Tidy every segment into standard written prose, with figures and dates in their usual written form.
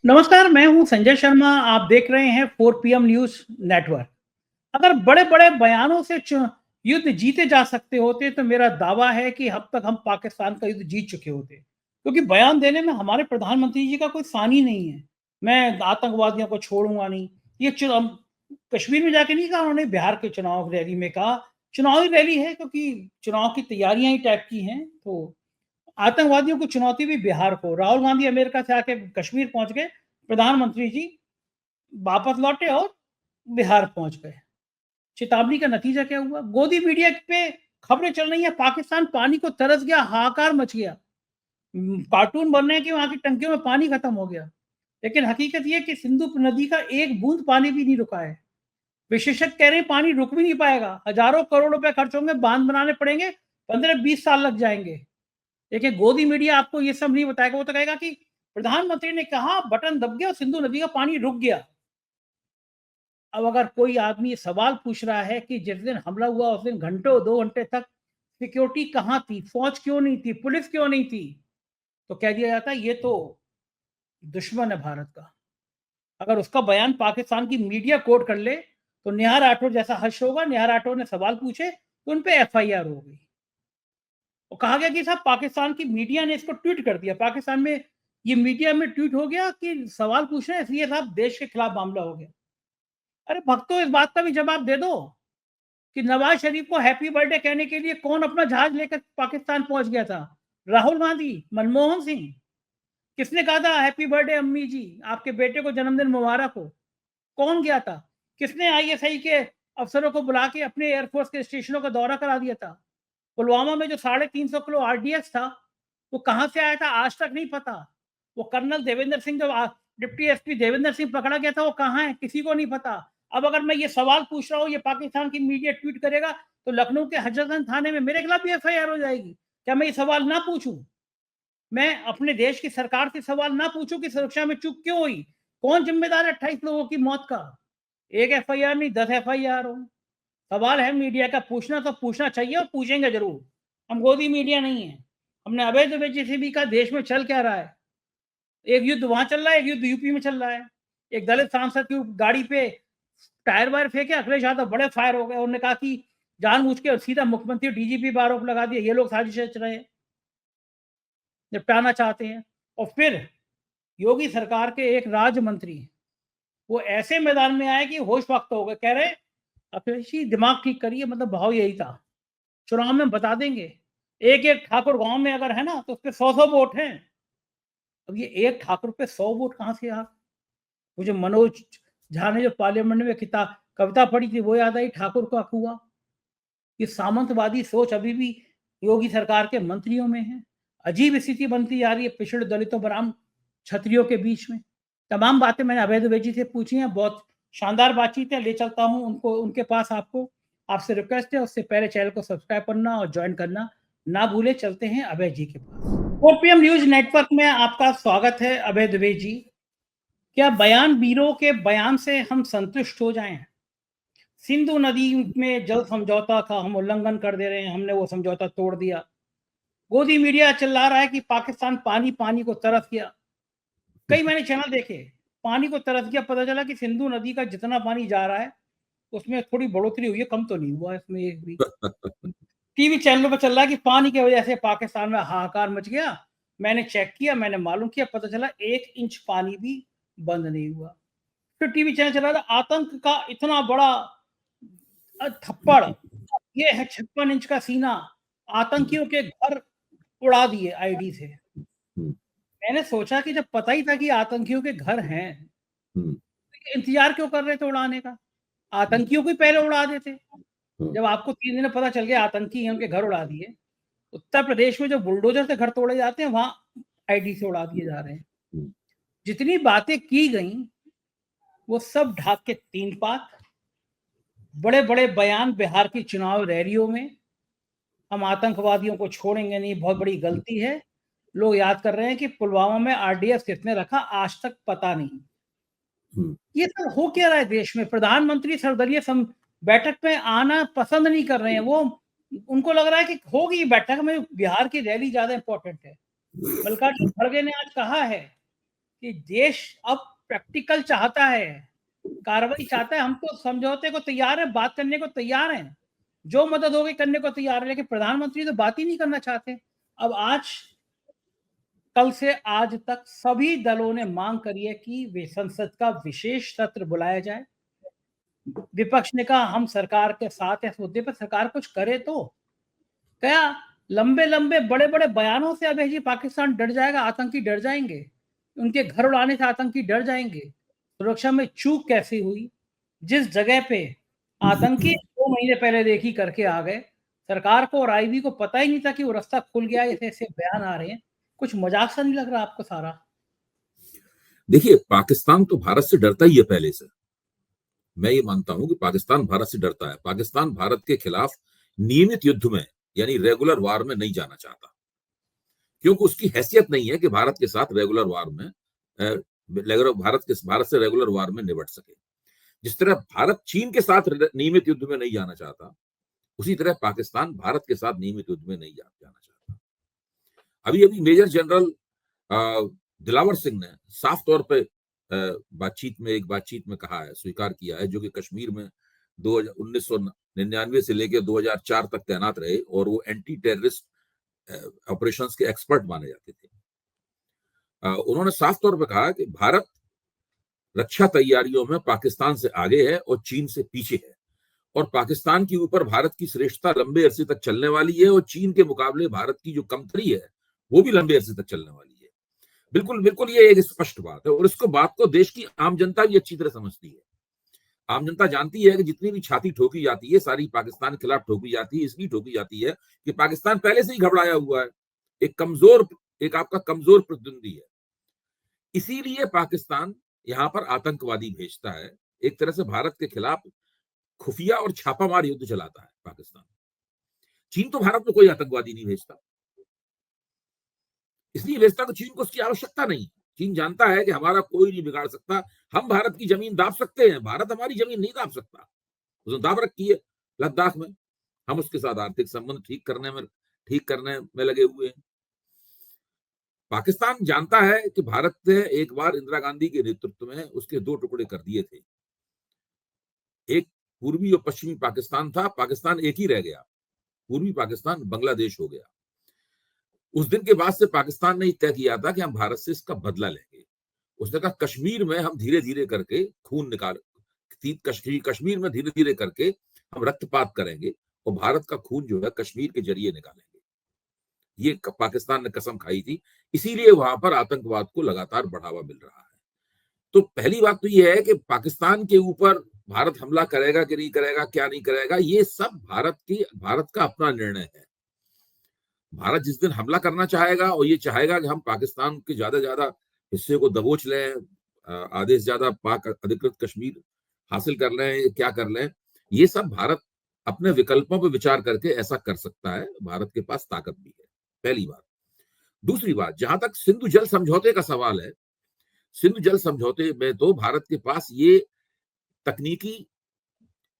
नमस्कार, मैं हूं संजय शर्मा। आप देख रहे हैं 4 पीएम न्यूज़ नेटवर्क। अगर बड़े-बड़े बयानों से युद्ध जीते जा सकते होते तो मेरा दावा है कि अब तक हम पाकिस्तान का युद्ध जीत चुके होते। क्योंकि बयान देने में हमारे प्रधानमंत्री जी का कोई सानी नहीं है। मैं आतंकवादियों को छोड़ूँगा नहीं। ये चुनाव कश्मीर में जाके नहीं कहा उन्होंने, बिहार के चुनाव रैली में कहा। चुनावी रैली है क्योंकि चुनाव की तैयारियाँ ही टाइप की हैं, तो आतंकवादियों को चुनौती भी बिहार को। राहुल गांधी अमेरिका से आके कश्मीर पहुंच गए, प्रधानमंत्री जी वापस लौटे और बिहार पहुंच गए। चेतावनी का नतीजा क्या हुआ? गोदी मीडिया पे खबरें चल रही हैं, पाकिस्तान पानी को तरस गया, हाहाकार मच गया। कार्टून बन रहे हैं कि वहां की टंकियों में पानी खत्म हो गया, लेकिन हकीकत यह कि सिंधु नदी का एक बूंद पानी भी नहीं रुका है। विशेषज्ञ कह रहे हैं पानी रुक भी नहीं पाएगा, हजारों करोड़ रुपए खर्च होंगे, बांध बनाने पड़ेंगे, 15-20 साल लग जाएंगे। देखिए, गोदी मीडिया आपको ये सब नहीं बताएगा। वो तो कहेगा कि प्रधानमंत्री ने कहा, बटन दब गया और सिंधु नदी का पानी रुक गया। अब अगर कोई आदमी ये सवाल पूछ रहा है कि जिस दिन हमला हुआ उस दिन घंटों 2 घंटे तक सिक्योरिटी कहाँ थी, फौज क्यों नहीं थी, पुलिस क्यों नहीं थी, तो कह दिया जाता है ये तो दुश्मन है भारत का। अगर उसका बयान पाकिस्तान की मीडिया कोट कर ले तो नेहा राठौर जैसा हश्र होगा। नेहा राठौर ने सवाल पूछे तो उन पे एफआईआर हो गई। और कहा गया कि साहब पाकिस्तान की मीडिया ने इसको ट्वीट कर दिया। पाकिस्तान में ये मीडिया में ट्वीट हो गया कि सवाल पूछ रहे हैं इसलिए साहब देश के खिलाफ मामला हो गया। अरे भक्तों, इस बात का भी जवाब दे दो कि नवाज शरीफ को हैप्पी बर्थडे कहने के लिए कौन अपना जहाज लेकर पाकिस्तान पहुंच गया था? राहुल गांधी, मनमोहन सिंह? किसने कहा था हैप्पी बर्थडे अम्मी जी, आपके बेटे को जन्मदिन मुबारक हो? कौन गया था? किसने आईएसआई के अफसरों को बुला के अपने एयरफोर्स के स्टेशनों का दौरा करा दिया था? पुलवामा में जो 350 किलो आरडीएक्स था, वो कहाँ से आया था आज तक नहीं पता। वो कर्नल देवेंद्र सिंह जो डिप्टी एसपी देवेंद्र सिंह पकड़ा गया था, वो कहाँ है किसी को नहीं पता। अब अगर मैं ये सवाल पूछ रहा हूँ, ये पाकिस्तान की मीडिया ट्वीट करेगा, तो लखनऊ के हजरतगंज थाने में मेरे खिलाफ भी एफआईआर हो जाएगी। क्या मैं ये सवाल ना पूछूं? मैं अपने देश की सरकार से सवाल ना पूछूं कि सुरक्षा में चूक क्यों हुई? कौन जिम्मेदार है 28 लोगों की मौत का? एक एफआईआर नहीं, 10 एफआईआर हो। सवाल है मीडिया का, पूछना तो पूछना चाहिए और पूछेंगे जरूर। हम गोदी मीडिया नहीं है। हमने अवैध दुबे से भी कहा देश में चल क्या रहा है। एक युद्ध वहां चल रहा है, एक युद्ध यूपी में चल रहा है। एक दलित सांसद की गाड़ी पे टायर वायर फेंके, अखिलेश यादव बड़े फायर हो गए। उन्होंने कहा कि जानबूझ के और सीधा मुख्यमंत्री डीजीपी पर आरोप लगा दिया, ये लोग साजिश रच रहे हैं, निपटाना चाहते हैं। और फिर योगी सरकार के एक राज्य मंत्री, वो ऐसे मैदान में आए कि होश वक्त हो गए। कह रहे अखिलेश जी दिमाग ठीक करिए, मतलब भाव यही था, चुनाव में बता देंगे। एक एक ठाकुर गांव में अगर है ना तो उसके 100-100 वोट हैं। अब ये एक ठाकुर पे 100 वोट कहां से आ? मुझे मनोज झा ने जो पार्लियामेंट में किताब कविता पढ़ी थी वो याद आई, ठाकुर का हुआ। ये सामंतवादी सोच अभी भी योगी सरकार के मंत्रियों में है। अजीब स्थिति बनती जा रही है पिछड़े दलितों बराम छत्रियों के बीच में। तमाम बातें मैंने अभय दुबे जी से पूछी हैं, बहुत शानदार बातचीत है। ले चलता हूँ उनको, उनके पास। आपको आपसे रिक्वेस्ट है, उससे पहले चैनल को सब्सक्राइब करना और ज्वाइन करना ना भूले। चलते हैं अभय जी के पास। 4 पीएम न्यूज नेटवर्क में आपका स्वागत है अभय दुबे जी। क्या बयान वीरों के बयान से हम संतुष्ट हो जाएं? सिंधु नदी में जल समझौता था, हम उल्लंघन कर दे रहे हैं, हमने वो समझौता तोड़ दिया। गोदी मीडिया चिल्ला रहा है कि पाकिस्तान पानी पानी को तरस गया। कई मैंने चैनल देखे, पानी को तरस गया, पता चला कि सिंधु नदी का जितना पानी जा रहा है उसमें थोड़ी बढ़ोतरी हुई है, कम तो नहीं हुआ इसमें एक भी। टीवी चैनलों पर चल रहा है कि पानी की वजह से पाकिस्तान में हाहाकार मच गया। मैंने चेक किया, मैंने मालूम किया, पता चला 1 इंच पानी भी बंद नहीं हुआ। फिर टीवी चैनल चला था, आतंक का इतना बड़ा थप्पड़, ये है 56 इंच का सीना, आतंकियों के घर उड़ा दिए आईडी से। मैंने सोचा कि जब पता ही था कि आतंकियों के घर हैं, तो इंतजार क्यों कर रहे थे उड़ाने का? आतंकियों को ही पहले उड़ा देते। जब आपको 3 दिन में पता चल गया आतंकी हैं, उनके घर उड़ा दिए। उत्तर प्रदेश में जो बुलडोजर से घर तोड़े जाते हैं, वहां आईडी से उड़ा दिए जा रहे हैं। जितनी बातें की गई वो सब ढाक के 3 पात। बड़े बड़े बयान बिहार की चुनाव रैलियों में, हम आतंकवादियों को छोड़ेंगे नहीं, बहुत बड़ी गलती है। लोग याद कर रहे हैं कि पुलवामा में आरडीएक्स किसने रखा, आज तक पता नहीं। ये सब हो क्या रहा है देश में? प्रधानमंत्री सर्वदलीय बैठक में आना पसंद नहीं कर रहे हैं। वो उनको लग रहा है कि होगी बैठक में, बिहार की रैली ज्यादा इंपॉर्टेंट है। मल्लिकार्जुन खड़गे ने आज कहा है कि देश अब प्रैक्टिकल चाहता है, कार्रवाई चाहता है। हम तो समझौते को तैयार है, बात करने को तैयार हैं, जो मदद होगी करने को तैयार है, लेकिन प्रधानमंत्री तो बात ही नहीं करना चाहते। अब आज कल से आज तक सभी दलों ने मांग करी है कि वे संसद का विशेष सत्र बुलाया जाए। विपक्ष ने कहा हम सरकार के साथ है, इस मुद्दे पर सरकार कुछ करे तो। क्या लंबे-लंबे बड़े-बड़े बयानों से अब जी पाकिस्तान डर जाएगा, आतंकी डर जाएंगे, उनके घर उड़ाने से आतंकी डर जाएंगे। सुरक्षा में चूक कैसी हुई? जिस जगह पे आतंकी 2 महीने पहले देखी करके आ गए, सरकार को और आईबी को पता ही नहीं था कि वो रास्ता खुल गया, ऐसे-ऐसे बयान आ रहे हैं। कुछ मजाक सा नहीं लग रहा आपको सारा? देखिए, पाकिस्तान तो भारत से डरता ही है पहले से। मैं ये मानता हूं कि पाकिस्तान भारत से डरता है। पाकिस्तान भारत के खिलाफ नियमित युद्ध में यानी रेगुलर वार में नहीं जाना चाहता, क्योंकि उसकी हैसियत नहीं है कि भारत के साथ रेगुलर वार में भारत से रेगुलर वार में निपट सके। जिस तरह भारत चीन के साथ नियमित युद्ध में नहीं जाना चाहता, उसी तरह पाकिस्तान भारत के साथ नियमित युद्ध में नहीं जाना चाहता। अभी अभी मेजर जनरल दिलावर सिंह ने साफ तौर पे एक बातचीट में कहा है, स्वीकार किया है, जो कि कश्मीर में 1999 से लेकर 2004 तक तैनात रहे और वो एंटी टेररिस्ट ऑपरेशंस के एक्सपर्ट माने जाते थे। उन्होंने साफ तौर पे कहा कि भारत रक्षा तैयारियों में पाकिस्तान से आगे है और चीन से पीछे है, और पाकिस्तान के ऊपर भारत की श्रेष्ठता लंबे अरसे तक चलने वाली है, और चीन के मुकाबले भारत की जो कमतरी है वो भी लंबे अरसे तक चलने वाली है। बिल्कुल बिल्कुल ये एक स्पष्ट बात है, और इसको बात को देश की आम जनता भी अच्छी तरह समझती है। आम जनता जानती है कि जितनी भी छाती ठोकी जाती है सारी पाकिस्तान के खिलाफ ठोकी जाती है, इसलिए ठोकी जाती है कि पाकिस्तान पहले से ही घबराया हुआ है, एक आपका कमजोर प्रतिद्वंदी है। इसीलिए पाकिस्तान यहां पर आतंकवादी भेजता है, एक तरह से भारत के खिलाफ खुफिया और छापामार युद्ध चलाता है पाकिस्तान। चीन तो भारत में कोई आतंकवादी नहीं भेजता, इसलिए भेजता तो चीन को उसकी आवश्यकता नहीं। चीन जानता है कि हमारा कोई नहीं बिगाड़ सकता, हम भारत की जमीन दाब सकते हैं, भारत हमारी जमीन नहीं दाब सकता। उसने दाब रखी है लद्दाख में, हम उसके साथ आर्थिक संबंध ठीक करने में लगे हुए हैं। पाकिस्तान जानता है कि भारत ने एक बार इंदिरा गांधी के नेतृत्व में उसके 2 टुकड़े कर दिए थे, एक पूर्वी और पश्चिमी पाकिस्तान था, पाकिस्तान एक ही रह गया, पूर्वी पाकिस्तान बांग्लादेश हो गया। उस दिन के बाद से पाकिस्तान ने तय किया था कि हम भारत से इसका बदला लेंगे। उसने कहा कश्मीर में हम धीरे धीरे करके कश्मीर में धीरे धीरे करके हम रक्तपात करेंगे और भारत का खून जो है कश्मीर के जरिए निकालेंगे। ये पाकिस्तान ने कसम खाई थी, इसीलिए वहां पर आतंकवाद को लगातार बढ़ावा मिल रहा है। तो पहली बात तो यह है कि पाकिस्तान के ऊपर भारत हमला करेगा कि नहीं करेगा, क्या नहीं करेगा, ये सब भारत का अपना निर्णय है। भारत जिस दिन हमला करना चाहेगा और ये चाहेगा कि हम पाकिस्तान के ज्यादा हिस्से को दबोच लें, आधे से ज्यादा पाक अधिकृत कश्मीर हासिल कर लें, क्या कर लें, ये सब भारत अपने विकल्पों पर विचार करके ऐसा कर सकता है। भारत के पास ताकत भी है, पहली बात। दूसरी बात, जहां तक सिंधु जल समझौते का सवाल है, सिंधु जल समझौते में तो भारत के पास ये तकनीकी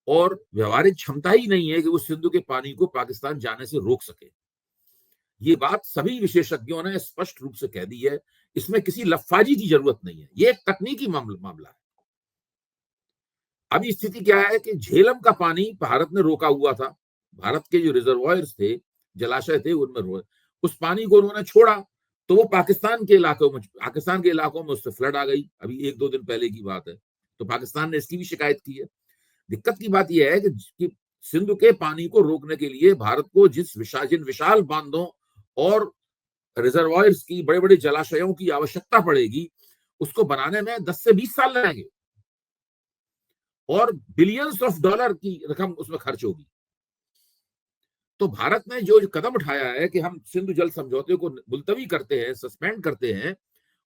और व्यवहारिक क्षमता ही नहीं है कि वो सिंधु के पानी को पाकिस्तान जाने से रोक सके। ये बात सभी विशेषज्ञों ने स्पष्ट रूप से कह दी है, इसमें किसी लफ्फाजी की जरूरत नहीं है, ये एक तकनीकी मामला है। अभी स्थिति क्या है कि झेलम का पानी भारत ने रोका हुआ था, भारत के जो रिजर्वायर्स थे, जलाशय थे, उनमें उस पानी को उन्होंने छोड़ा, तो वो पाकिस्तान के इलाकों में उससे फ्लड आ गई। अभी 1-2 दिन पहले की बात है, तो पाकिस्तान ने इसकी भी शिकायत की है। दिक्कत की बात यह है कि सिंधु के पानी को रोकने के लिए भारत को जिन विशाल बांधों और रिजर्वायर्स की, बड़े बड़े जलाशयों की आवश्यकता पड़ेगी, उसको बनाने में 10 से 20 साल लगेंगे और बिलियंस ऑफ डॉलर की रकम उसमें खर्च होगी। तो भारत ने जो कदम उठाया है कि हम सिंधु जल समझौते को मुलतवी करते हैं, सस्पेंड करते हैं,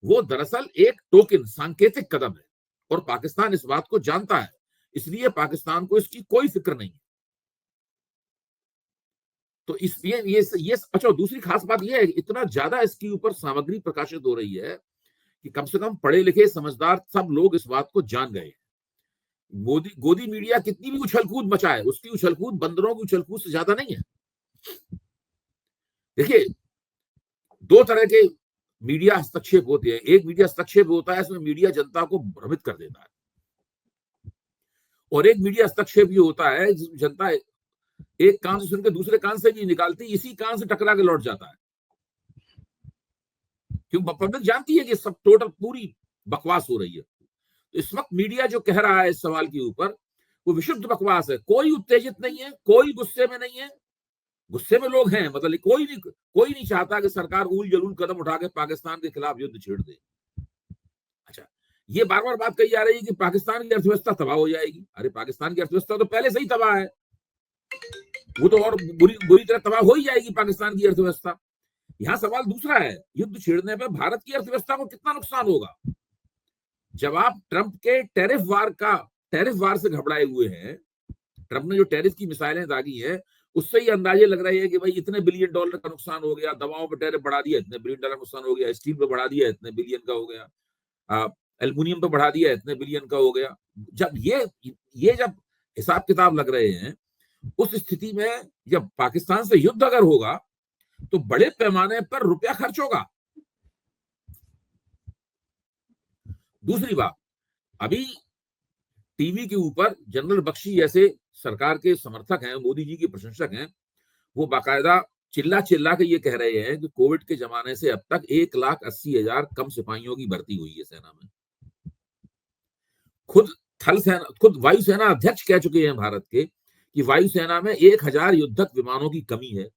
वो दरअसल एक टोकन, सांकेतिक कदम है, और पाकिस्तान इस बात को जानता है, इसलिए पाकिस्तान को इसकी कोई फिक्र नहीं है। तो इसलिए ये अच्छा, दूसरी खास बात यह है कि इतना ज्यादा इसके ऊपर सामग्री प्रकाशित हो रही है कि कम से कम पढ़े लिखे समझदार सब लोग इस बात को जान गए हैं। गोदी मीडिया कितनी भी उछलकूद मचाए, उसकी उछलकूद बंदरों की उछलकूद से ज्यादा नहीं है। देखिए, 2 तरह के मीडिया हस्तक्षेप होते हैं। एक मीडिया हस्तक्षेप होता है, इसमें मीडिया जनता को भ्रमित कर देता है, और एक मीडिया हस्तक्षेप ये होता है जिसमें जनता एक कान से सुन के दूसरे कान से भी निकालती, इसी कान से टकरा के लौट जाता है, क्योंकि पब्लिक जानती है कि सब टोटल पूरी बकवास हो रही है। तो इस वक्त मीडिया जो कह रहा है इस सवाल के ऊपर, वो विशुद्ध बकवास है। कोई उत्तेजित नहीं है, कोई गुस्से में नहीं है। गुस्से में लोग हैं, मतलब कोई नहीं चाहता कि सरकार उल जलूल कदम उठा के पाकिस्तान के खिलाफ युद्ध छेड़ दे। अच्छा, ये बार बार बात कही जा रही है कि पाकिस्तान की अर्थव्यवस्था तबाह हो जाएगी। अरे पाकिस्तान की अर्थव्यवस्था तो पहले से ही तबाह है, वो तो और बुरी तरह तबाह हो ही जाएगी पाकिस्तान की अर्थव्यवस्था। यहां सवाल दूसरा है, युद्ध छेड़ने पर भारत की अर्थव्यवस्था को कितना नुकसान होगा। जब आप ट्रंप के टैरिफ वार से घबराए हुए हैं, ट्रंप ने जो टैरिफ की मिसाइलें दागी हैं, उससे ही अंदाजे लग रहे हैं कि भाई इतने बिलियन डॉलर का नुकसान हो गया, दवाओं पर टैरिफ बढ़ा दिया, इतने बिलियन डॉलर नुकसान हो गया, स्टील पर बढ़ा दिया, इतने बिलियन का हो गया, एल्युमिनियम पर बढ़ा दिया, इतने बिलियन का हो गया। जब ये जब हिसाब किताब लग रहे हैं, उस स्थिति में जब पाकिस्तान से युद्ध अगर होगा तो बड़े पैमाने पर रुपया खर्च होगा। दूसरी बात, अभी टीवी के ऊपर जनरल बख्शी जैसे सरकार के समर्थक हैं, मोदी जी के प्रशंसक हैं, वो बाकायदा चिल्ला के ये कह रहे हैं कि कोविड के जमाने से अब तक 1,80,000 कम सिपाहियों की भर्ती हुई है सेना में। खुद वायुसेना अध्यक्ष कह चुके हैं भारत के कि वायुसेना में 1,000 युद्धक विमानों की कमी है।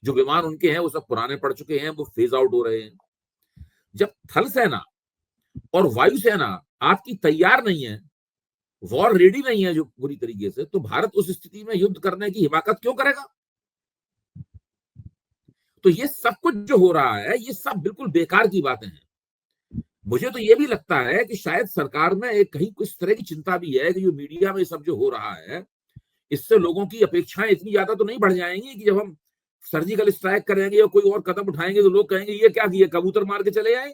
जो विमान उनके हैं वो सब पुराने पड़ चुके हैं, वो फेज आउट हो रहे हैं। जब थल सेना और वायुसेना आपकी तैयार नहीं है, वॉर रेडी नहीं है जो पूरी तरीके से, तो भारत उस स्थिति में युद्ध करने की हिमाकत क्यों करेगा। तो ये सब कुछ जो हो रहा है, ये सब बिल्कुल बेकार की बातें हैं। मुझे तो ये भी लगता है कि शायद सरकार में एक कहीं कुछ तरह की चिंता भी है कि जो मीडिया में सब जो हो रहा है, इससे लोगों की अपेक्षाएं इतनी ज्यादा तो नहीं बढ़ जाएंगी कि जब हम सर्जिकल स्ट्राइक करेंगे या कोई और कदम उठाएंगे तो लोग कहेंगे ये क्या किए, कबूतर मार के चले आए।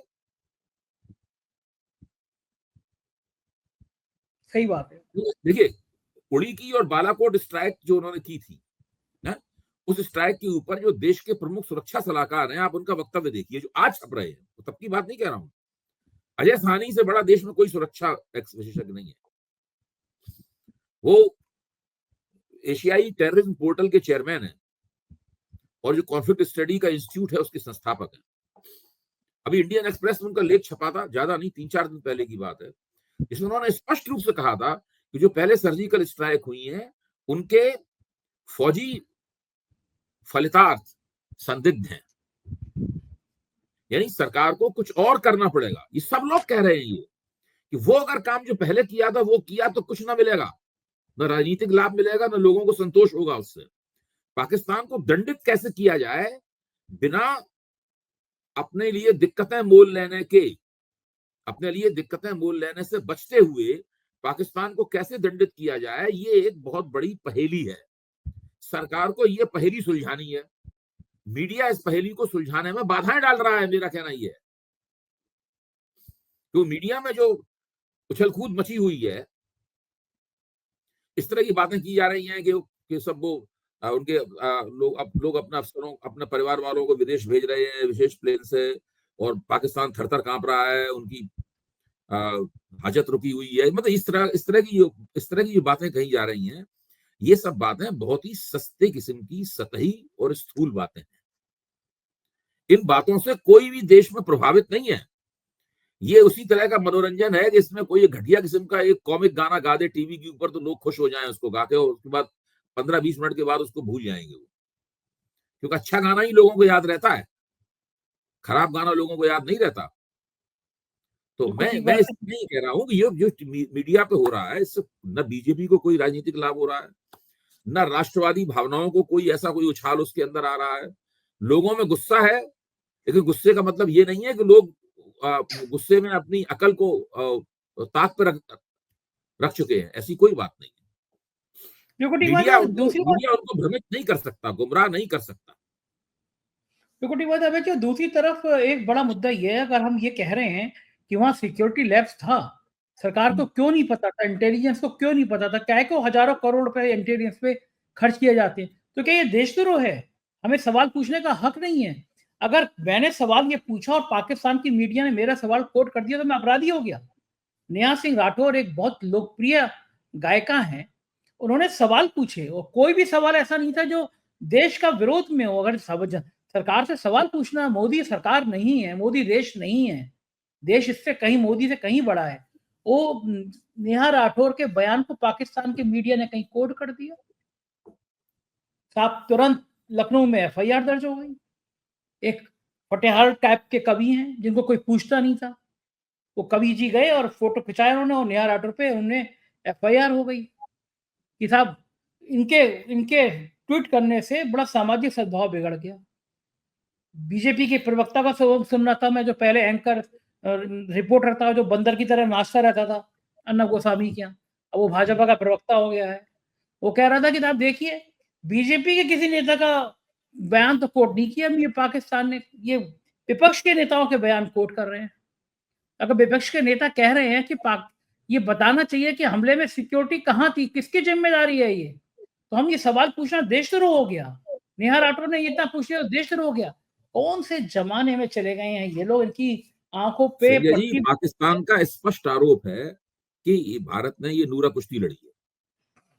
सही बात है। देखिए, उड़ी की और बालाकोट स्ट्राइक जो उन्होंने की थी ना, उस स्ट्राइक के ऊपर जो देश के प्रमुख सुरक्षा सलाहकार हैं, आप उनका वक्तव्य देखिए जो आज छप रहे हैं, तो तब की बात नहीं कह रहा हूं। अजय साहनी से बड़ा देश में कोई सुरक्षा विशेषज्ञ नहीं है। वो एशियाई टेररिज्म पोर्टल के चेयरमैन है और जो कॉन्फ्लिक्ट स्टडी का इंस्टीट्यूट है उसके संस्थापक है। अभी इंडियन एक्सप्रेस में उनका लेख छपा था, ज्यादा नहीं, 3-4 दिन पहले की बात है, इसमें उन्होंने स्पष्ट रूप से कहा था कि जो पहले सर्जिकल स्ट्राइक हुई है उनके फौजी फलितार्थ संदिग्ध हैं, यानी सरकार को कुछ और करना पड़ेगा। ये सब लोग कह रहे हैं ये कि वो अगर काम जो पहले किया था वो किया तो कुछ ना मिलेगा, न राजनीतिक लाभ मिलेगा, न लोगों को संतोष होगा उससे। पाकिस्तान को दंडित कैसे किया जाए बिना अपने लिए दिक्कतें मोल लेने से बचते हुए पाकिस्तान को कैसे दंडित किया जाए, ये एक बहुत बड़ी पहेली है। सरकार को ये पहेली सुलझानी है। मीडिया इस पहेली को सुलझाने में बाधाएं डाल रहा है, मेरा कहना यह है। तो मीडिया में जो उछल कूद मची हुई है, इस तरह की बातें की जा रही हैं कि सब वो उनके लोग अपने अफसरों, अपने परिवार वालों को विदेश भेज रहे हैं विशेष प्लेन से, और पाकिस्तान थर-थर कांप रहा है, उनकी हाजत रुकी हुई है। मतलब इस तरह की जो बातें कही जा रही हैं, ये सब बातें बहुत ही सस्ते किस्म की, सतही और स्थूल बातें हैं। इन बातों से कोई भी देश में प्रभावित नहीं है। ये उसी तरह का मनोरंजन है कि इसमें कोई घटिया किस्म का एक कॉमिक गाना गा दे टीवी के ऊपर तो लोग खुश हो जाएं उसको गा के, और उसके बाद 15-20 मिनट के बाद उसको भूल जाएंगे वो, क्योंकि अच्छा गाना ही लोगों को याद रहता है, खराब गाना लोगों को याद नहीं रहता। तो मैं इसलिए नहीं कह रहा हूं कि जो मीडिया पे हो रहा है इससे न बीजेपी को कोई राजनीतिक लाभ हो रहा है, न राष्ट्रवादी भावनाओं को कोई ऐसा कोई उछाल उसके अंदर आ रहा है। लोगों में गुस्सा है, लेकिन गुस्से का मतलब ये नहीं है कि लोग गुस्से में अपनी अकल को ताक पर रख चुके हैं, ऐसी कोई बात नहीं है। मीडिया उनको भ्रमित नहीं कर सकता, गुमराह नहीं कर सकता। दूसरी तरफ एक बड़ा मुद्दा ये है, अगर हम ये कह रहे हैं कि वहां सिक्योरिटी लैब्स था, सरकार को क्यों नहीं पता था, इंटेलिजेंस को क्यों नहीं पता था, क्या को हजारों करोड़ रुपए इंटेलिजेंस पे खर्च किए जाते हैं, तो क्या ये देशद्रोह है? हमें सवाल पूछने का हक नहीं है? अगर मैंने सवाल ये पूछा और पाकिस्तान की मीडिया ने मेरा सवाल कोट कर दिया तो मैं अपराधी हो गया। नेहा सिंह राठौर एक बहुत लोकप्रिय गायिका हैं। उन्होंने सवाल पूछे और कोई भी सवाल ऐसा नहीं था जो देश का विरोध में हो। अगर सरकार से सवाल पूछना, मोदी सरकार नहीं है, मोदी देश नहीं है, देश इससे कहीं मोदी से कहीं बड़ा है। वो नेहा राठौर के बयान को पाकिस्तान के मीडिया ने कहीं कोड कर दिया, साहब तुरंत लखनऊ में एफआईआर दर्ज हो गई। एक फटेहाल टाइप के कवि हैं जिनको कोई पूछता नहीं था, वो कवि जी गए और फोटो खिंचाया उन्होंने और नेहा राठौर पे उन्हें एफआईआर हो गई कि साहब इनके इनके ट्वीट करने से बड़ा सामाजिक सद्भाव बिगड़ गया। बीजेपी के प्रवक्ता का सुन रहा था मैं, जो पहले एंकर रिपोर्टर था, जो बंदर की तरह नाचता रहता था अन्ना गोस्वामी के यहाँ, अब वो भाजपा का प्रवक्ता हो गया है। वो कह रहा था कि आप देखिए बीजेपी के किसी नेता का बयान तो कोट नहीं किया, ये पाकिस्तान ने, ये विपक्ष के नेताओं के बयान कोट कर रहे हैं। अगर विपक्ष के नेता कह रहे हैं कि पाक ये बताना चाहिए कि हमले में सिक्योरिटी कहाँ थी, किसकी जिम्मेदारी है ये, तो हम ये सवाल पूछना देशद्रोह हो गया। नेहा राठौर ने इतना पूछ लिया तो देशद्रोह हो गया। कौन से जमाने में चले गए हैं ये लोग, इनकी आंखों पे संजय जी, पट्टी। पाकिस्तान का स्पष्ट आरोप है कि भारत ने ये नूरा कुश्ती लड़ी है।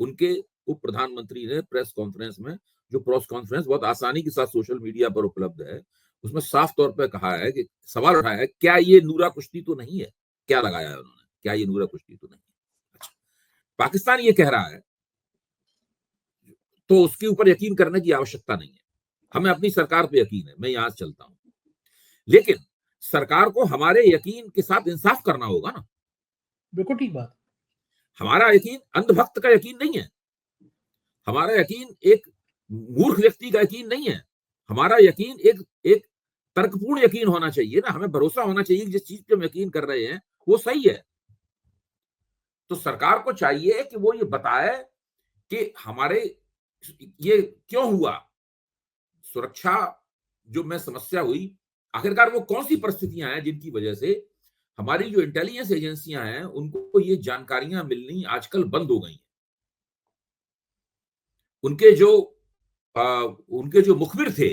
उनके उप प्रधानमंत्री ने प्रेस कॉन्फ्रेंस में, जो प्रेस कॉन्फ्रेंस बहुत आसानी के साथ सोशल मीडिया पर उपलब्ध है, उसमें साफ तौर पर कहा है कि सवाल उठाया है, क्या ये नूरा कुश्ती तो नहीं है? क्या लगाया है उन्होंने, क्या ये नूरा कुश्ती तो नहीं है? अच्छा, पाकिस्तान ये कह रहा है तो उसके ऊपर यकीन करने की आवश्यकता नहीं है। हमें अपनी सरकार पे यकीन है, मैं यहां से चलता हूं, लेकिन सरकार को हमारे यकीन के साथ इंसाफ करना होगा ना। बिल्कुल ठीक बात। हमारा यकीन अंधभक्त का यकीन नहीं है, हमारा यकीन एक मूर्ख व्यक्ति का यकीन नहीं है, हमारा यकीन एक एक तर्कपूर्ण यकीन होना चाहिए ना। हमें भरोसा होना चाहिए कि जिस चीज पे हम यकीन कर रहे हैं वो सही है। तो सरकार को चाहिए कि वो ये बताए कि हमारे ये क्यों हुआ, सुरक्षा जो में समस्या हुई, आखिरकार वो कौन सी परिस्थितियां हैं जिनकी वजह से हमारी जो इंटेलिजेंस एजेंसियां हैं उनको ये जानकारियां मिलनी आजकल बंद हो गई। उनके जो उनके जो मुखबिर थे,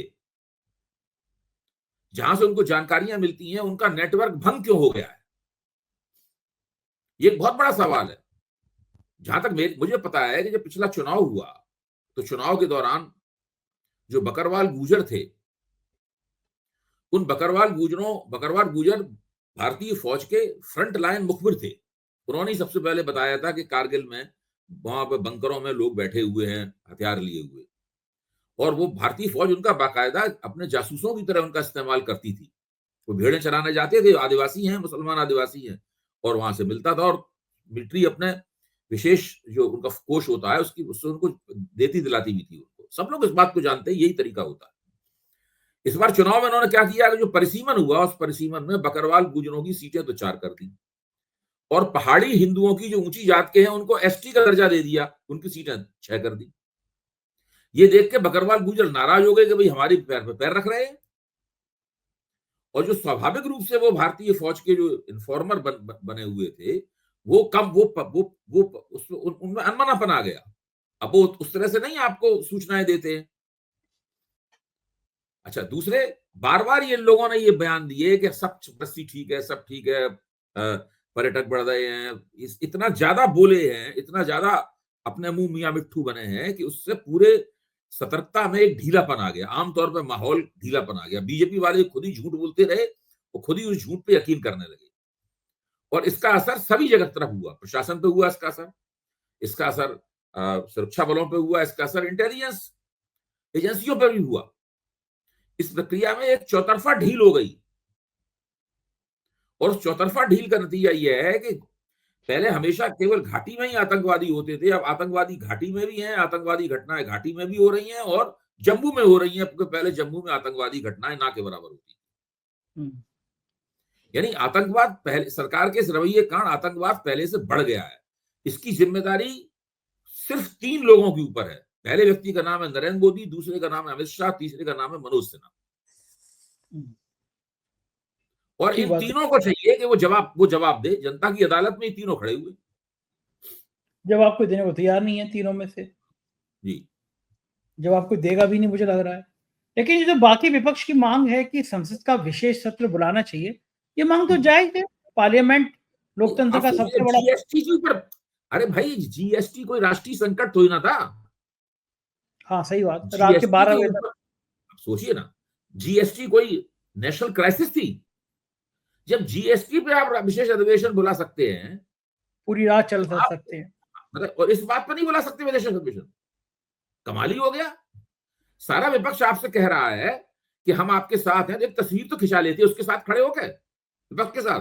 जहां से उनको जानकारियां मिलती हैं, उनका नेटवर्क भंग क्यों हो गया है? ये एक बहुत बड़ा सवाल है। जहां तक मुझे पता है कि जब पिछला चुनाव हुआ तो चुनाव के दौरान जो बकरवाल गुजर थे, उन बकरवाल गुजर भारतीय फौज के फ्रंट लाइन मुखबिर थे। उन्होंने सबसे पहले बताया था कि कारगिल में वहां पर बंकरों में लोग बैठे हुए हैं हथियार लिए हुए, और वो भारतीय फौज उनका बाकायदा अपने जासूसों की तरह उनका इस्तेमाल करती थी। वो भेड़ें चराने जाते थे, आदिवासी हैं, मुसलमान आदिवासी हैं, और वहां से मिलता था, और मिलिट्री अपने विशेष जो उनका कोष होता है उससे उनको देती दिलाती भी थी उनको। सब लोग इस बात को जानते हैं, यही तरीका होता है। इस बार चुनाव में उन्होंने क्या किया कि जो परिसीमन हुआ उस परिसीमन में बकरवाल गुजरों की सीटें तो 4 कर दी, और पहाड़ी हिंदुओं की जो ऊंची जात के हैं उनको एसटी का दर्जा दे दिया, उनकी सीटें 6 कर दी। ये देख के बकरवाल गुजर नाराज हो गए कि भाई हमारी पैर पे पैर रख रहे हैं। और जो स्वाभाविक रूप से वो भारतीय फौज के जो इन्फॉर्मर बने हुए थे, वो कम वो उनमें अनमनापन आ गया। अब वो उस तरह से नहीं आपको सूचनाएं देते हैं। अच्छा, दूसरे बार-बार ये लोगों ने ये बयान दिए कि सब बस्ती ठीक है, सब ठीक है, पर्यटक बढ़ रहे हैं, इतना ज्यादा बोले हैं, इतना ज्यादा अपने मुंह मियां मिट्ठू बने हैं कि उससे पूरे सतर्कता में एक ढीलापन आ गया। आमतौर पर माहौल ढीलापन आ गया। बीजेपी वाले खुद ही झूठ बोलते रहे और खुद ही उस झूठ पे यकीन करने लगे, और इसका असर सभी जगह तरफ हुआ। प्रशासन पे हुआ इसका असर सुरक्षा बलों पे हुआ, इसका असर इंटेलिजेंस एजेंसियों पर भी हुआ। इस प्रक्रिया में एक चौतरफा ढील हो गई, और उस चौतरफा ढील का नतीजा यह है कि पहले हमेशा केवल घाटी में ही आतंकवादी होते थे, अब आतंकवादी घाटी में भी हैं, आतंकवादी घटनाएं घाटी में भी हो रही हैं और जम्मू में हो रही हैं, क्योंकि पहले जम्मू में आतंकवादी घटनाएं ना के बराबर होती। यानी आतंकवाद पहले, सरकार के इस रवैये के कारण आतंकवाद पहले से बढ़ गया है। इसकी जिम्मेदारी सिर्फ 3 लोगों के ऊपर है। पहले व्यक्ति का नाम है नरेंद्र मोदी, दूसरे का नाम है अमित शाह, तीसरे का नाम है मनोज सिन्हा। और इन तीनों को चाहिए कि वो जवाब दे। जनता की अदालत में ये तीनों खड़े हुए, जवाब कोई देने को तैयार नहीं है तीनों में से। जी, जवाब कोई देगा भी नहीं, मुझे लग रहा है। लेकिन ये जो बाकी विपक्ष की मांग है कि संसद का विशेष सत्र बुलाना चाहिए, ये मांग तो जायज है। पार्लियामेंट लोकतंत्र आप का सोचिए सबसे बड़ा जीएसटी के ऊपर, अरे भाई जीएसटी कोई राष्ट्रीय संकट थोड़ी ना था। हाँ, सही बात। रात के जीएसटी 12 के बजे तक ऊपर आप सोचिए ना, जीएसटी कोई नेशनल क्राइसिस थी? जब जीएसटी पे आप विशेष अधिवेशन बुला सकते हैं, पूरी रात चल तो आप सकते हैं। मतलब और इस बात पर नहीं बुला सकते विशेष अधिवेशन, कमाल ही हो गया। सारा विपक्ष आपसे कह रहा है कि हम आपके साथ हैं, एक तस्वीर तो खिंचा लेती है उसके साथ खड़े होकर, विपक्ष के साथ।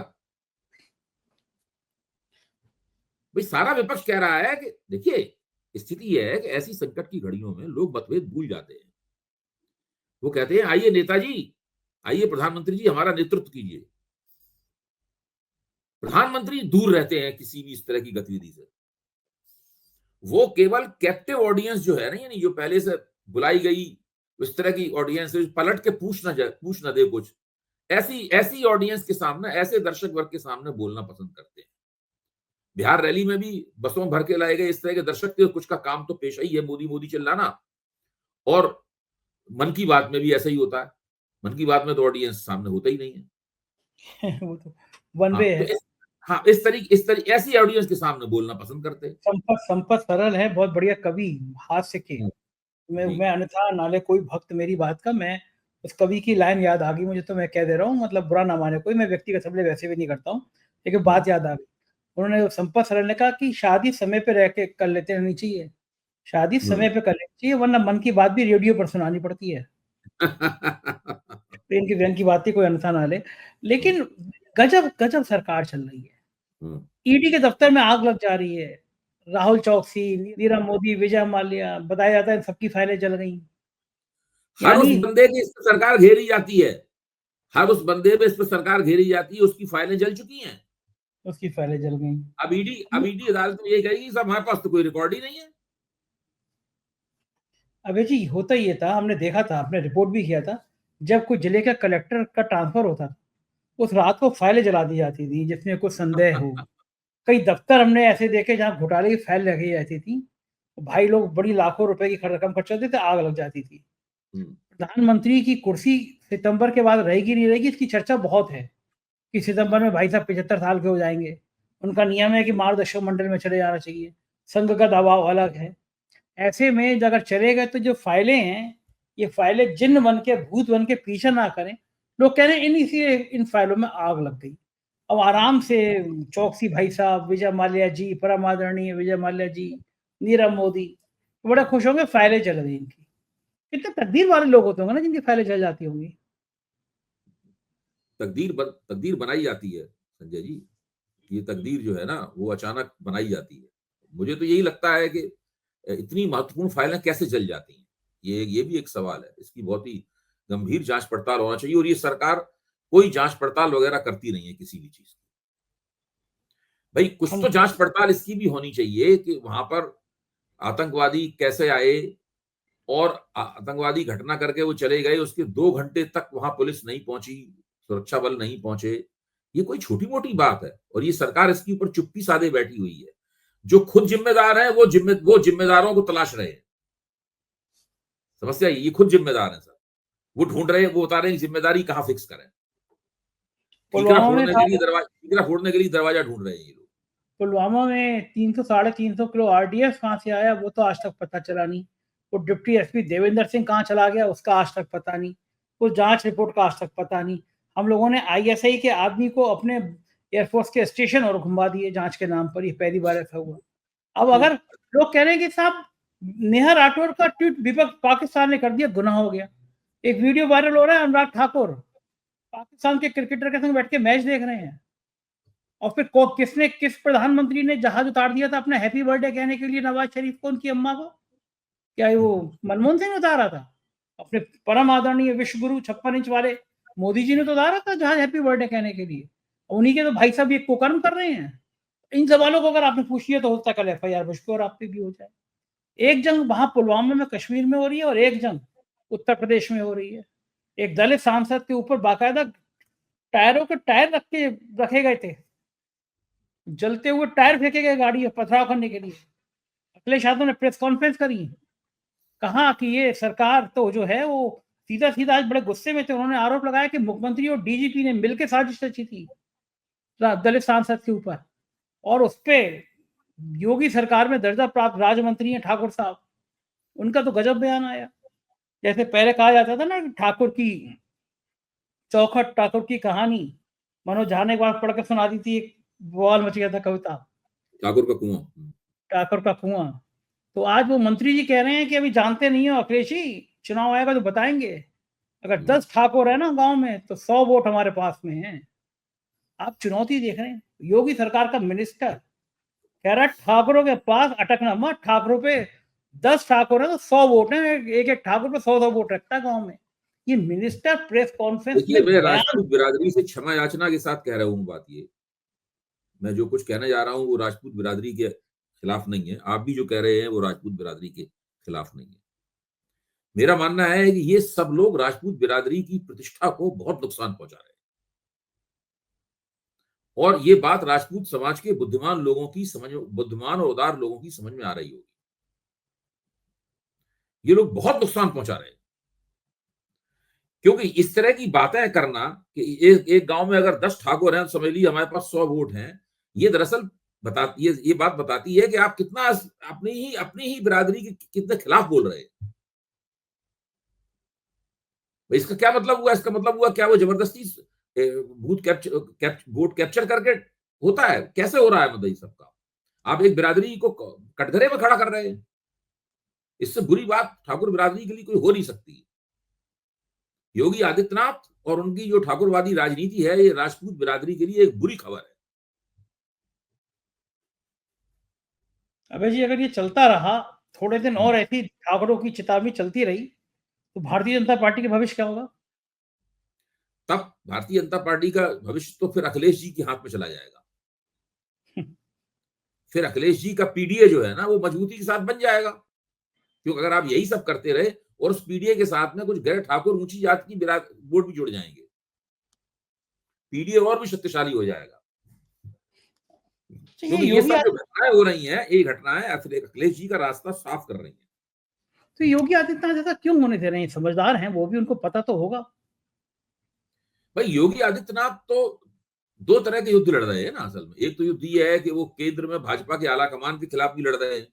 भाई सारा विपक्ष कह रहा है कि देखिए स्थिति यह है कि ऐसी संकट की घड़ियों में लोग मतभेद भूल जाते हैं। वो कहते हैं आइए नेताजी, आइए प्रधानमंत्री जी हमारा नेतृत्व कीजिए। प्रधानमंत्री दूर रहते हैं किसी भी इस तरह की गतिविधि से। वो केवल कैप्टिव ऑडियंस जो है ना, यानी जो पहले से बुलाई गई इस तरह की ऑडियंस पलट के पूछ ना दे कुछ, ऐसी ऐसी ऑडियंस के सामने, ऐसे दर्शक वर्ग के सामने बोलना पसंद करते हैं। बिहार रैली में भी बसों भर के लाए गए इस तरह के दर्शक थे, कुछ का काम तो पेशा ही है मोदी मोदी चिल्लाना। और मन की बात में भी ऐसा ही होता है, मन की बात में तो ऑडियंस सामने होता ही नहीं है। वो तो वन हाँ वे तो है। इस तरीके ऐसी ऑडियंस के सामने बोलना पसंद करते हैं। संपत संपत सरल है, बहुत बढ़िया कवि, हास्य के। हम्म, जी। मैं अन्यथा नाले कोई भक्त मेरी बात का, मैं उस कवि की लाइन याद आ गई मुझे, तो मैं कह दे रहा हूँ, मतलब बुरा ना माने कोई, मैं व्यक्ति का सबले वैसे भी नहीं करता हूँ, लेकिन हम्म, बात याद आ गई। उन्होंने संपत सरल ने कहा कि शादी समय पे रह के कर लेते रहनी चाहिए, शादी हम्म। समय पे कर लेनी चाहिए, वरना मन की बात भी रेडियो पर सुनानी पड़ती है। प्रेम की बहन की बात ही कोई अन्यथा ना ले। हम्म, लेकिन गजब गजब सरकार चल रही है। हम्म। ईडी के दफ्तर में आग लग जा रही है। राहुल चौकसी, नीरव मोदी, विजय माल्या, बताया जाता है इन सबकी फाइलें जल गई। हर उस यानी बंदे की इस पे सरकार घेरी जाती है, हर उस बंदे पे इस पे सरकार घेरी जाती है, उसकी फाइलें जल चुकी हैं। उसकी फाइलें जल गई। अब ईडी अदालत में यही कहेगी साहब हमारे पास तो कोई रिकॉर्ड ही नहीं है। अबे जी, होता ये था, हमने देखा था, हमने रिपोर्ट भी किया था, जब कोई जिले का कलेक्टर का ट्रांसफर होता था, उस रात को फाइलें जला दी जाती थी जिसमें कुछ संदेह हो। कई दफ्तर हमने ऐसे देखे जहाँ घोटाले की फाइल रखी जाती थी, भाई लोग बड़ी लाखों रुपए की रकम खर्च करते थे, आग लग जाती थी। हम्म, प्रधानमंत्री की कुर्सी सितंबर के बाद रहेगी नहीं रहेगी, इसकी चर्चा बहुत है कि सितंबर में भाई साहब 75 साल के हो जाएंगे। उनका नियम है कि मार्गदर्शक मंडल में चले जाना चाहिए, संघ का दबाव अलग है। ऐसे में अगर चले गए तो जो फाइलें हैं, ये फाइलें जिन्न बन के, भूत बन के पीछे ना करें। लोग कह रहे हैं इन फाइलों में आग लग गई। अब आराम से चौकसी भाई साहब, विजय माल्या जी, परम आदरणीय विजय माल्या जी, नीरव मोदी बड़े खुश होंगे, फाइलें जल गई इनकी। कितने तकदीर वाले लोग होते होंगे ना जिनकी फाइलें जल जाती होंगी। तकदीर बनाई जाती है संजय जी। ये तकदीर जो है ना वो अचानक बनाई जाती है। मुझे तो यही लगता है कि इतनी महत्वपूर्ण फाइलें कैसे जल जाती हैं, ये भी एक सवाल है। इसकी बहुत ही गंभीर जांच पड़ताल होना चाहिए, और ये सरकार कोई जांच पड़ताल वगैरह करती नहीं है किसी भी चीज की। भाई कुछ हम तो जांच पड़ताल इसकी भी होनी चाहिए कि वहां पर आतंकवादी कैसे आए, और आतंकवादी घटना करके वो चले गए, उसके 2 घंटे तक वहां पुलिस नहीं पहुंची, सुरक्षा बल नहीं पहुंचे। ये कोई छोटी मोटी बात है, और ये सरकार इसके ऊपर चुप्पी साधे बैठी हुई है। जो खुद जिम्मेदार है वो जिम्मेदारों को तलाश रहे हैं। समस्या ये खुद जिम्मेदार है सर, वो ढूंढ रहे हैं, वो बता रहे हैं जिम्मेदारी कहाँ फिक्स करें। पुलवामा में था ठीकरा फोड़ने के लिए दरवाजा ढूंढ रहे हैं ये लोग। पुलवामा में 300 साढ़े 300 किलो आरडीएक्स कहाँ से आया, वो तो आज तक पता चला नहीं। वो डिप्टी एसपी देवेंद्र सिंह कहाँ चला गया, उसका आज तक पता नहीं। वो जांच रिपोर्ट का आज तक पता नहीं। हम लोगों ने आईएसआई के आदमी को अपने एयरफोर्स के स्टेशन और घुमा दिए जांच के नाम पर, ये पहली बार ऐसा हुआ। अब तो अगर लोग कह रहे हैं कि साहब नेहा राठौर का ट्वीट विपक्ष पाकिस्तान ने कर दिया, गुनाह हो गया। एक वीडियो वायरल हो रहा है, अनुराग ठाकुर पाकिस्तान के क्रिकेटर के संग बैठ के मैच देख रहे हैं, और फिर किस प्रधानमंत्री ने जहाज उतार दिया था अपना हैप्पी बर्थडे कहने के लिए नवाज शरीफ को, उनकी अम्मा को। क्या वो मनमोहन सिंह ने उतारा था? अपने परम आदरणीय विश्व गुरु 56 इंच वाले मोदी जी ने तो उतारा था जहाज हैप्पी बर्थडे कहने के लिए। उन्हीं के तो भाई साहब ये कुकर्म कर रहे हैं। इन सवालों को अगर आपने पूछ लिया तो हो सकता है कल एफआईआर मुझ पे और आप पे भी हो जाए। एक जंग वहां पुलवामा में कश्मीर में हो रही है, और एक जंग उत्तर प्रदेश में हो रही है। एक दलित सांसद के ऊपर बाकायदा टायरों के टायर रखे गए थे, जलते हुए टायर फेंके गए गाड़ी पथराव करने के लिए। अखिलेश यादव ने प्रेस कॉन्फ्रेंस करी, कहा कि ये सरकार तो जो है वो सीधा सीधा आज बड़े गुस्से में थे, उन्होंने आरोप लगाया कि मुख्यमंत्री और डीजीपी ने मिलकर साजिश रची थी दलित सांसद के ऊपर, और उस पे योगी सरकार में दर्जा प्राप्त राज्य मंत्री हैं ठाकुर साहब, उनका तो गजब बयान आया। जैसे पहले कहा जाता था ना कि ठाकुर की चौखट, ठाकुर की कहानी मनोज झा ने एक बार पढ़ के सुना दी थी, एक बवाल मच गया था कविता, ठाकुर का कुआं। ठाकुर का कुआं। तो आज वो मंत्री जी कह रहे हैं कि अभी जानते नहीं हो अखिलेश जी, चुनाव आएगा तो बताएंगे, अगर 10 ठाकुर है ना गांव में तो 100 वोट हमारे पास में है। आप चुनौती देख रहे हैं, योगी सरकार का मिनिस्टर कह रहा है ठाकुरों के पास अटकना मत, ठाकुरों पे 10 ठाकुर है तो 100 वोट है, एक एक ठाकुर पे 100 वोट रखता है गांव में। ये मिनिस्टर प्रेस कॉन्फ्रेंस देखिए, में मैं बयान, राजपूत बिरादरी से क्षमा याचना के साथ कह रहा हूँ बात ये, मैं जो कुछ कहने जा रहा हूँ वो राजपूत बिरादरी के खिलाफ नहीं है, आप भी जो कह रहे हैं वो राजपूत बिरादरी के खिलाफ नहीं है। मेरा मानना है कि ये सब लोग राजपूत बिरादरी की प्रतिष्ठा को बहुत नुकसान पहुंचा रहे हैं, और ये बात राजपूत समाज के बुद्धिमान लोगों की समझ, बुद्धिमान और उदार लोगों की समझ में आ रही होगी। ये लोग बहुत नुकसान पहुंचा रहे हैं, क्योंकि इस तरह की बातें करना कि एक गांव में अगर 10 ठाकुर हैं तो समझ लीजिए हमारे पास 100 वोट हैं, ये दरअसल बताती है, ये बात बताती है कि आप कितना अपनी ही बिरादरी के कितने खिलाफ बोल रहे हैं। इसका क्या मतलब हुआ? इसका मतलब हुआ क्या वो जबरदस्ती वोट कैप्चर करके होता है? कैसे हो रहा है? मतलब ये सबका आप एक बिरादरी को कटघरे में खड़ा कर रहे हैं। इससे बुरी बात ठाकुर बिरादरी के लिए कोई हो नहीं सकती। योगी आदित्यनाथ और उनकी जो ठाकुरवादी राजनीति है, ये राजपूत बिरादरी के लिए एक बुरी खबर है। अबे जी अगर ये चलता रहा थोड़े दिन और, ऐसी ठाकुरों की चेतावनी चलती रही, तो भारतीय जनता पार्टी के भविष्य क्या होगा? तब भारतीय जनता पार्टी का भविष्य तो फिर अखिलेश जी के हाथ में चला जाएगा। फिर अखिलेश जी का पीडीए जो है ना वो मजबूती के साथ बन जाएगा, क्योंकि अगर आप यही सब करते रहे और उस पीडीए के साथ में कुछ गैर ठाकुर ऊंची जात की वोट भी जुड़ जाएंगे, पीडीए और भी शक्तिशाली हो जाएगा। क्योंकि ये सब जो घटनाएं हो रही हैं, ये घटनाएं अखिलेश जी का रास्ता साफ कर रही हैं। तो योगी आदित्यनाथ ऐसा क्यों होने दे रहे हैं? समझदार हैं वो भी, उनको पता तो होगा। भाई योगी आदित्यनाथ तो दो तरह के युद्ध लड़ रहे हैं ना असल में। एक तो युद्ध ये है कि वो केंद्र में भाजपा के आला कमान के खिलाफ भी लड़ रहे हैं,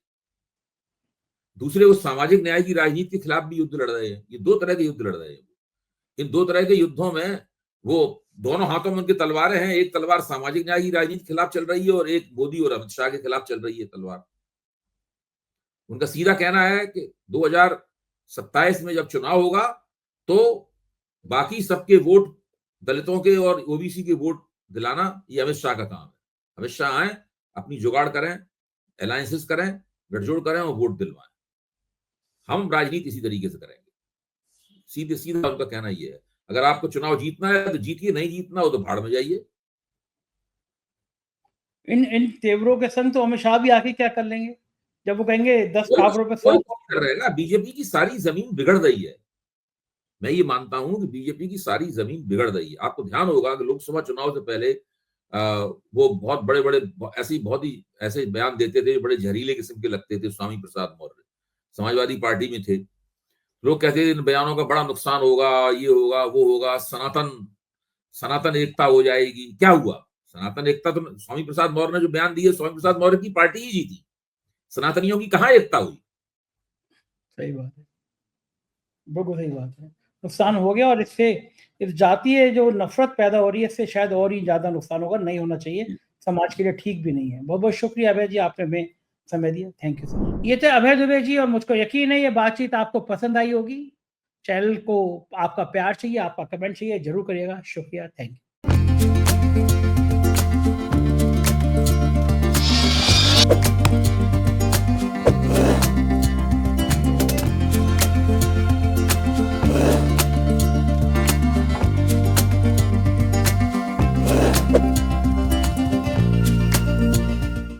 दूसरे वो सामाजिक न्याय की राजनीति के खिलाफ भी युद्ध लड़ रहे हैं। ये दो तरह के युद्ध लड़ रहे हैं। इन दो तरह के युद्धों में वो दोनों हाथों में उनकी तलवारें हैं। एक तलवार सामाजिक न्याय की राजनीति के खिलाफ चल रही है और एक मोदी और अमित शाह के खिलाफ चल रही है तलवार। उनका सीधा कहना है कि 2027 में जब चुनाव होगा तो बाकी सबके वोट, दलितों के और ओबीसी के वोट दिलाना ये अमित शाह का काम है। अमित शाह आए, अपनी जुगाड़ करें, अलायंसेस करें, गठजोड़ करें और वोट दिलवाएं। हम राजनीति इसी तरीके से करेंगे। सीधे सीधा उनका कहना ये है, अगर आपको चुनाव जीतना है तो जीतिए, नहीं जीतना हो तो भाड़ में जाइए। इन तेवरों के संग तो अमित शाह भी आके क्या कर लेंगे जब वो कहेंगे 10 ठाकुरों पे 100 कर रहे हैं ना। बीजेपी की सारी जमीन बिगड़ रही है। मैं ये मानता हूं कि बीजेपी की सारी जमीन बिगड़ रही है। आपको ध्यान होगा कि लोकसभा चुनाव से पहले वो बहुत बड़े बड़े बहुत ही ऐसे बयान देते थे, बड़े जहरीले किस्म के लगते थे। स्वामी प्रसाद मौर्य समाजवादी पार्टी में थे, लोग कहते थे इन बयानों का बड़ा नुकसान होगा, ये होगा वो होगा, सनातन एकता हो जाएगी। क्या हुआ? सनातन एकता तो स्वामी प्रसाद मौर्य ने जो बयान दिए, स्वामी प्रसाद मौर्य की पार्टी ही जीती। सनातनियों की कहां एकता हुई? सही बात है, बिल्कुल सही बात है। नुकसान हो गया, और इससे इस जातीय जो नफरत पैदा हो रही है, इससे शायद और ही ज्यादा नुकसान होगा। नहीं होना चाहिए, समाज के लिए ठीक भी नहीं है। बहुत बहुत शुक्रिया अभय जी, आपने हमें समय दिया। Thank you sir. ये थे अभय दुबे जी, और मुझको यकीन है ये बातचीत आपको पसंद आई होगी। चैनल को आपका प्यार चाहिए, आपका कमेंट चाहिए, जरूर करिएगा। शुक्रिया, थैंक यू।